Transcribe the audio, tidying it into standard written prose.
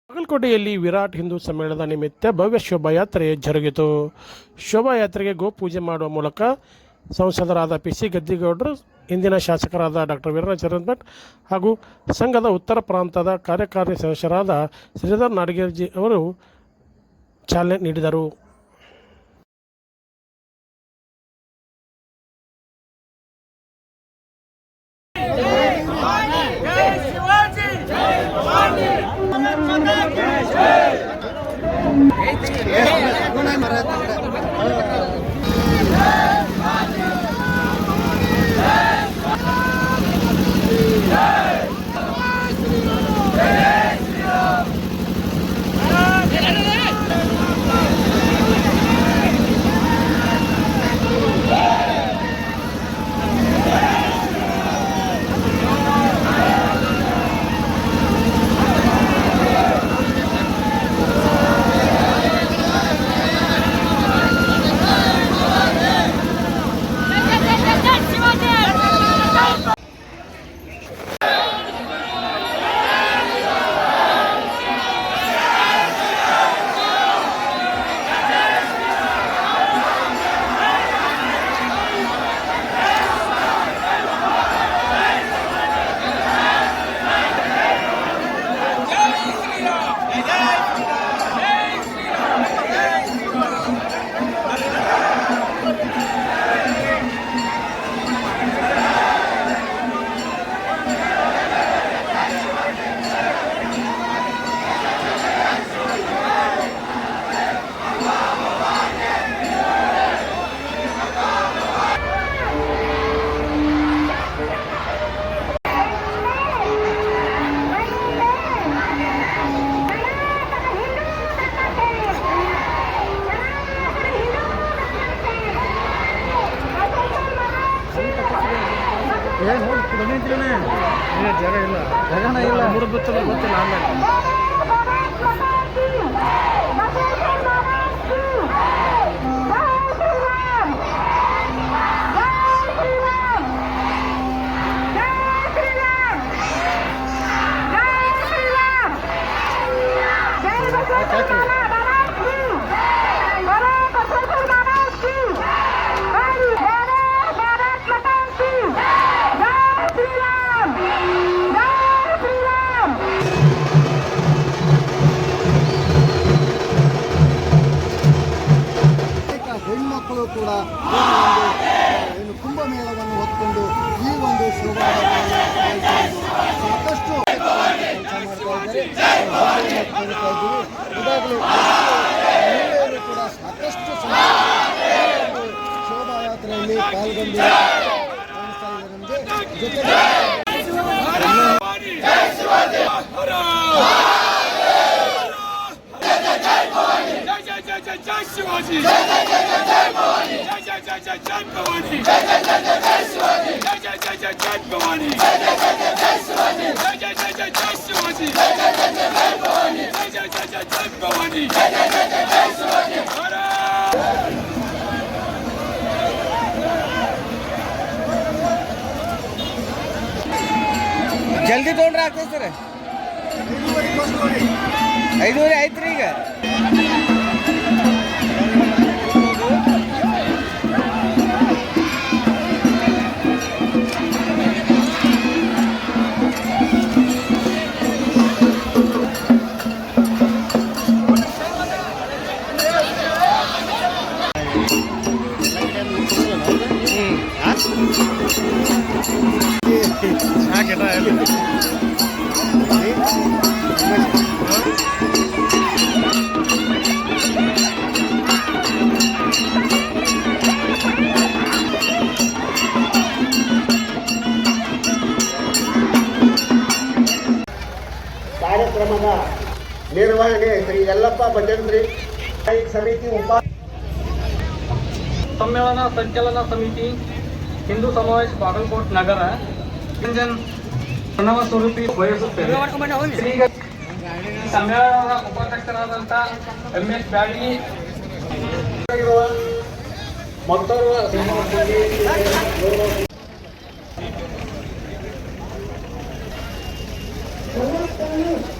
ಬಾಗಲಕೋಟೆಯಲ್ಲಿ ವಿರಾಟ್ ಹಿಂದೂ ಸಮ್ಮೇಳನದ ನಿಮಿತ್ತ ಭವ್ಯ ಶೋಭಾಯಾತ್ರೆ ಜರುಗಿತು. ಶೋಭಾಯಾತ್ರೆಗೆ ಗೋಪೂಜೆ ಮಾಡುವ ಮೂಲಕ ಸಂಸದರಾದ ಪಿಸಿ ಗದ್ದಿಗೌಡರು, ಇಂದಿನ ಶಾಸಕರಾದ ಡಾಕ್ಟರ್ ವೀರರಾಜ ಭಟ್ ಹಾಗೂ ಸಂಘದ ಉತ್ತರ ಪ್ರಾಂತದ ಕಾರ್ಯಕಾರಿ ಸದಸ್ಯರಾದ ಶ್ರೀಧರ್ ನಾಡಗೇರ್ಜಿ ಅವರು ಚಾಲನೆ ನೀಡಿದರು. ಜಾಗ ಇಲ್ಲ, ಜಾಗನ ಇಲ್ಲ, ಗೊತ್ತಿಲ್ಲ ಆಮೇಲೆ ಹೆಣ್ಮಕ್ಕಳು ಕೂಡ ಏನು ಕುಂಭಮೇಳವನ್ನು ಹೊತ್ಕೊಂಡು ಈ ಒಂದು ಶೋಭಾಯಾತ್ರೆಯನ್ನು ಸಾಕಷ್ಟು ಕೆಲಸ ಮಾಡ್ತಾ ಇದ್ದಾರೆ. ಈಗಾಗಲೇ ಮಹಿಳೆಯರು ಕೂಡ ಸಾಕಷ್ಟು ಶೋಭಾಯಾತ್ರೆಯಲ್ಲಿ ಪಾಲ್ಗೊಂಡು ಕಾಣಿಸ್ತಾ ಇದ್ದಾರೆ. ನಮಗೆ ಜೊತೆಗೆ जय शिवाजी, जय जय जय जय जय भवानी, जय जय जय जय जय भवानी, जय जय जय जय जय शिवाजी, जय जय जय जय जय भवानी, जय जय जय जय जय शिवाजी, जय जय जय जय जय शिवाजी, जय जय जय जय जय भवानी, जय जय जय जय जय भवानी, जय जय जय जय जय शिवाजी. ಜಲ್ದಿ ತೊಗೊಂಡ್ರೆ ಆಗ್ತದೆ ಸರ್. 5:30 ಆಯ್ತು ಈಗ. ಕಾರ್ಯಕ್ರಮದ ನಿರ್ವಹಣೆ ಶ್ರೀ ಯಲ್ಲಪ್ಪ ಭಜಂತ್ರಿ ಸಮಿತಿ ಸಮ್ಮೇಳನ ಸಂಚಾಲನಾ ಸಮಿತಿ ಹಿಂದೂ ಸಮಾವೇಶ ಬಾಗಲಕೋಟ್ ನಗರ ಪ್ರಣವ ಸ್ವರೂಪಿ ವಹಿಸುತ್ತೇವೆ. ಸಮ್ಮೇಳನದ ಉಪಾಧ್ಯಕ್ಷರಾದಂಥ MS ಬ್ಯಾಡಗಿ ಮತ್ತೋರ್ವ Thank you.